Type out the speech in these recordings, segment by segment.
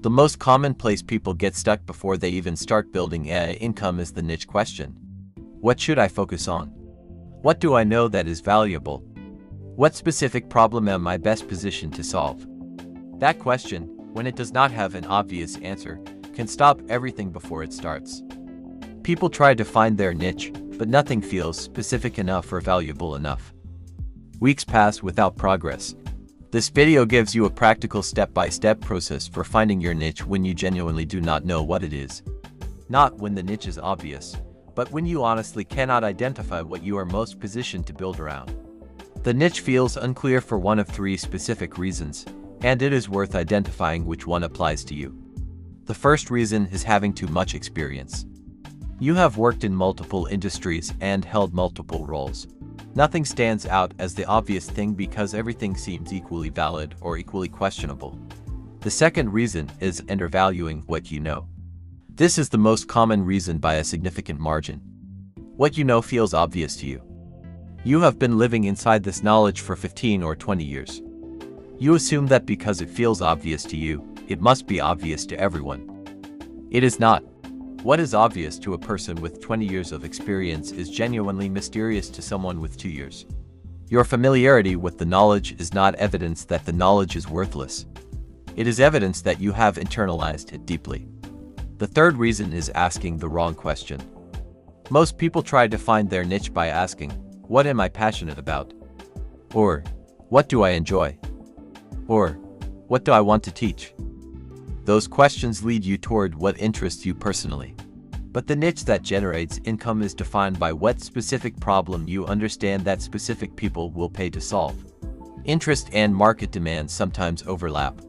The most common place people get stuck before they even start building income is the niche question. What should I focus on? What do I know that is valuable? What specific problem am I best positioned to solve? That question, when it does not have an obvious answer, can stop everything before it starts. People try to find their niche, but nothing feels specific enough or valuable enough. Weeks pass without progress. This video gives you a practical step-by-step process for finding your niche when you genuinely do not know what it is. Not when the niche is obvious, but when you honestly cannot identify what you are most positioned to build around. The niche feels unclear for one of three specific reasons, and it is worth identifying which one applies to you. The first reason is having too much experience. You have worked in multiple industries and held multiple roles. Nothing stands out as the obvious thing because everything seems equally valid or equally questionable. The second reason is undervaluing what you know. This is the most common reason by a significant margin. What you know feels obvious to you. You have been living inside this knowledge for 15 or 20 years. You assume that because it feels obvious to you, it must be obvious to everyone. It is not. What is obvious to a person with 20 years of experience is genuinely mysterious to someone with 2 years. Your familiarity with the knowledge is not evidence that the knowledge is worthless. It is evidence that you have internalized it deeply. The third reason is asking the wrong question. Most people try to find their niche by asking, "What am I passionate about?" Or, "What do I enjoy?" Or, "What do I want to teach?" Those questions lead you toward what interests you personally. But the niche that generates income is defined by what specific problem you understand that specific people will pay to solve. Interest and market demand sometimes overlap.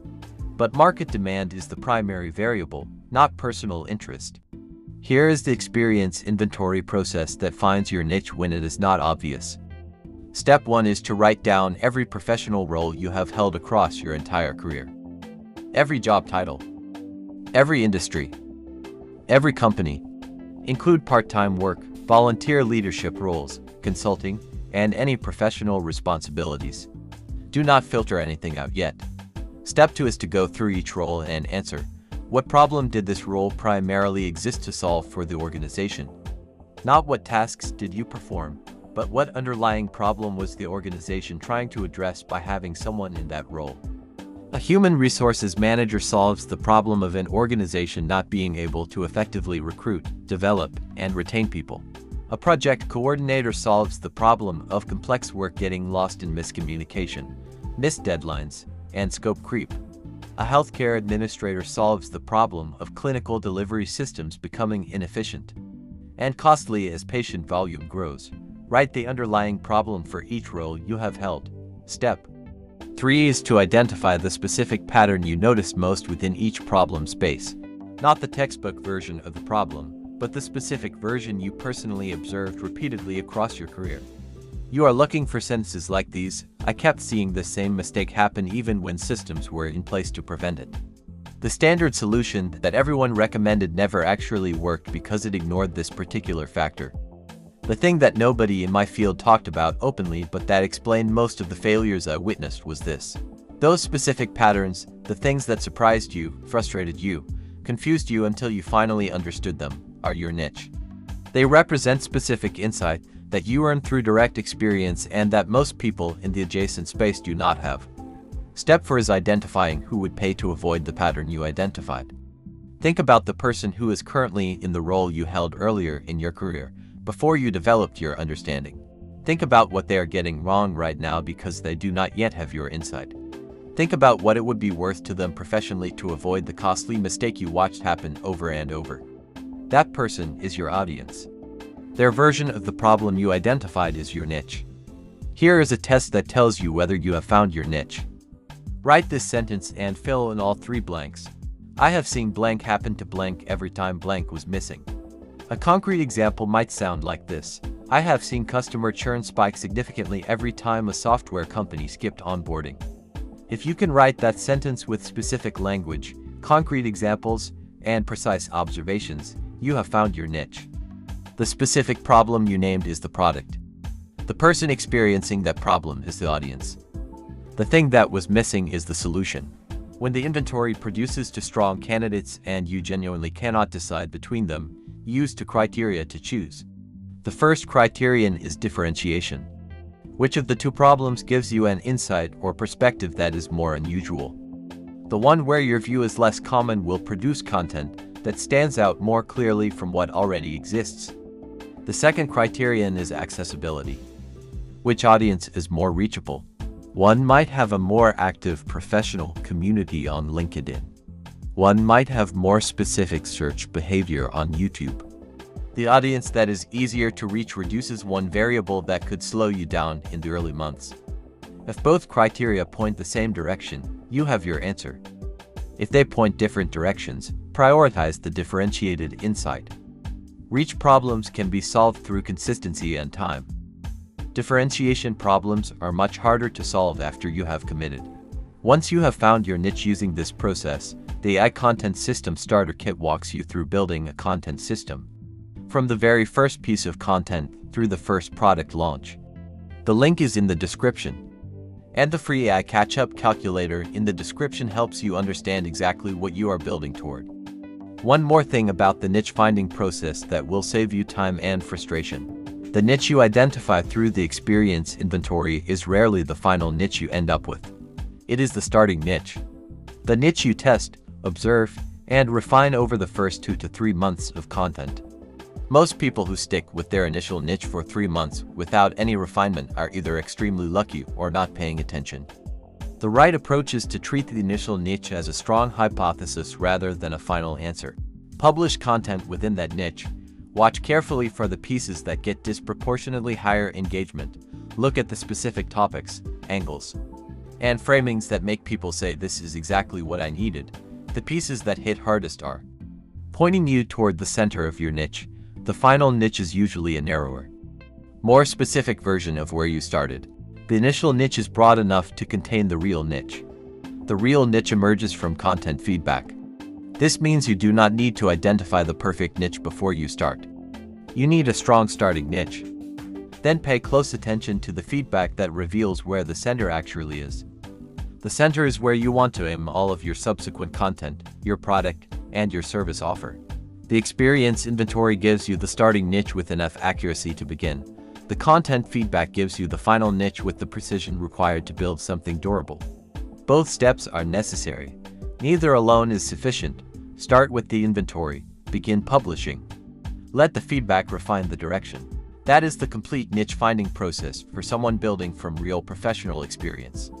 But market demand is the primary variable, not personal interest. Here is the experience inventory process that finds your niche when it is not obvious. Step 1 is to write down every professional role you have held across your entire career. Every job title. Every industry. Every company. Include part-time work, volunteer leadership roles, consulting, and any professional responsibilities. Do not filter anything out yet. Step 2 is to go through each role and answer, what problem did this role primarily exist to solve for the organization? Not what tasks did you perform, but what underlying problem was the organization trying to address by having someone in that role? A human resources manager solves the problem of an organization not being able to effectively recruit, develop, and retain people. A project coordinator solves the problem of complex work getting lost in miscommunication, missed deadlines, and scope creep. A healthcare administrator solves the problem of clinical delivery systems becoming inefficient and costly as patient volume grows. Write the underlying problem for each role you have held. Step 3 is to identify the specific pattern you noticed most within each problem space. Not the textbook version of the problem, but the specific version you personally observed repeatedly across your career. You are looking for sentences like these, "I kept seeing the same mistake happen even when systems were in place to prevent it." The standard solution that everyone recommended never actually worked because it ignored this particular factor. The thing that nobody in my field talked about openly but that explained most of the failures I witnessed was this. Those specific patterns, the things that surprised you, frustrated you, confused you until you finally understood them, are your niche. They represent specific insight that you earned through direct experience and that most people in the adjacent space do not have. Step 4 is identifying who would pay to avoid the pattern you identified. Think about the person who is currently in the role you held earlier in your career, before you developed your understanding. Think about what they are getting wrong right now because they do not yet have your insight. Think about what it would be worth to them professionally to avoid the costly mistake you watched happen over and over. That person is your audience. Their version of the problem you identified is your niche. Here is a test that tells you whether you have found your niche. Write this sentence and fill in all 3 blanks. I have seen blank happen to blank every time blank was missing. A concrete example might sound like this. I have seen customer churn spike significantly every time a software company skipped onboarding. If you can write that sentence with specific language, concrete examples, and precise observations, you have found your niche. The specific problem you named is the product. The person experiencing that problem is the audience. The thing that was missing is the solution. When the inventory produces two strong candidates and you genuinely cannot decide between them, use two criteria to choose. The first criterion is differentiation. Which of the two problems gives you an insight or perspective that is more unusual? The one where your view is less common will produce content that stands out more clearly from what already exists. The second criterion is accessibility. Which audience is more reachable? One might have a more active professional community on LinkedIn. One might have more specific search behavior on YouTube. The audience that is easier to reach reduces one variable that could slow you down in the early months. If both criteria point the same direction, you have your answer. If they point different directions, prioritize the differentiated insight. Reach problems can be solved through consistency and time. Differentiation problems are much harder to solve after you have committed. Once you have found your niche using this process, the AI Content System Starter Kit walks you through building a content system. From the very first piece of content through the first product launch. The link is in the description. And the free AI Catch-Up Calculator in the description helps you understand exactly what you are building toward. One more thing about the niche finding process that will save you time and frustration. The niche you identify through the experience inventory is rarely the final niche you end up with. It is the starting niche. The niche you test, observe, and refine over the first 2 to 3 months of content. Most people who stick with their initial niche for 3 months without any refinement are either extremely lucky or not paying attention. The right approach is to treat the initial niche as a strong hypothesis rather than a final answer. Publish content within that niche. Watch carefully for the pieces that get disproportionately higher engagement. Look at the specific topics, angles, and framings that make people say this is exactly what I needed. The pieces that hit hardest are pointing you toward the center of your niche. The final niche is usually a narrower, more specific version of where you started. The initial niche is broad enough to contain the real niche. The real niche emerges from content feedback. This means you do not need to identify the perfect niche before you start. You need a strong starting niche. Then pay close attention to the feedback that reveals where the center actually is. The center is where you want to aim all of your subsequent content, your product, and your service offer. The experience inventory gives you the starting niche with enough accuracy to begin. The content feedback gives you the final niche with the precision required to build something durable. Both steps are necessary. Neither alone is sufficient. Start with the inventory. Begin publishing. Let the feedback refine the direction. That is the complete niche finding process for someone building from real professional experience.